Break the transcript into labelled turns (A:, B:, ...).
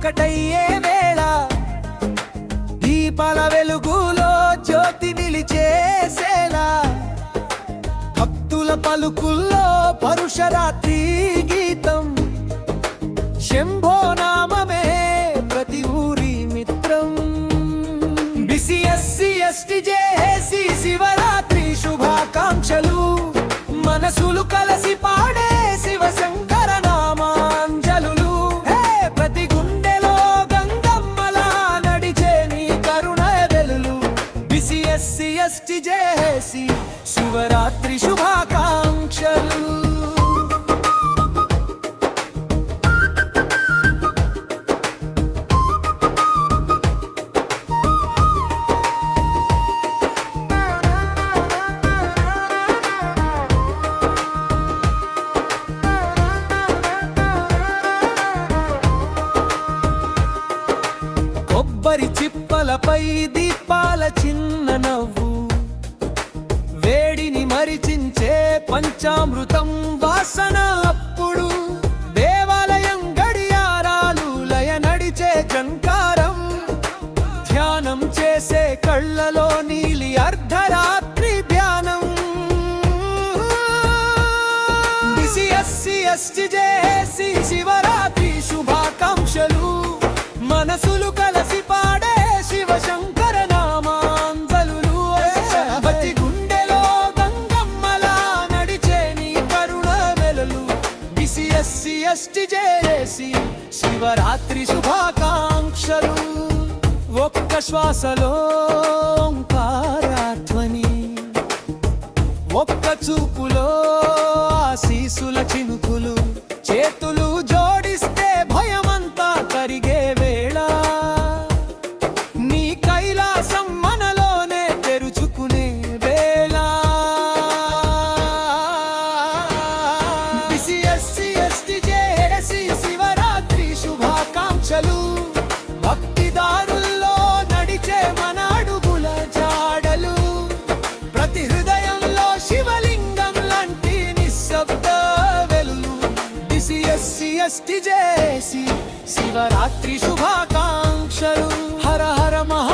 A: ఒకటయ్యే వేళ దీపాల వెలుగులో జ్యోతి నిలిచేసేలా భక్తుల పలుకుల్లో పరుషరాత్రి గీతం శంభో నామమే ప్రతి ఊరి మిత్రం బిసిఎస్సి ఎస్టి జేఏసీ శివరాత్రి శుభాకాంక్షలు మనసులు కలసి పాడే శివశంకర నామాంజలులు ప్రతి గుండెలో గంగమ్మలా నడిచే నీ కరుణ వెలులు బిసిఎస్సి ఎస్టి జేఏసీ శివరాత్రి శుభాకాంక్షలు కొబ్బరి చిప్పలపై దీపాల చిన్న నవ్వు వేడిని మరిచించే పంచామృతం వాసన అప్పుడు దేవాలయం గడియారాలు లయ నడిచే జంకారం ధ్యానం చేసే కళ్ళలో నీలి అర్ధరాత్రి ధ్యానం బిసిఎస్సి ఎస్టి జేఏసీ శివరాత్రి శుభాకాంక్షలు మనసులు కలసి పాడే శివశంకర నామాంజలులు ప్రతి గుండెలో గంగమ్మలా నడిచే నీ కరుణ వెలులు బిసిఎస్సి ఎస్టి జేఏసీ శివరాత్రి శుభాకాంక్షలు ఒక్క శ్వాసలో ఓంకారధ్వని ఒక్క చూపులో ఆశీసుల చినుకులు చేతులు జోడిస్తే భయమంతా కరిగే వేళ నీ కైలాసం మనలోనే తెరుచుకునే వేళ బిసిఎస్సి ఎస్టి జేఏసీ శివరాత్రి శుభాకాంక్షలు భక్తిదారుల్లో నడిచే మన అడుగుల జాడలు ప్రతి హృదయంలో శివలింగం లాంటి నిశ్శబ్ద వెలులు బిసిఎస్సి ఎస్టి జేఏసీ శివరాత్రి శుభాకాంక్షలు హర హర మహా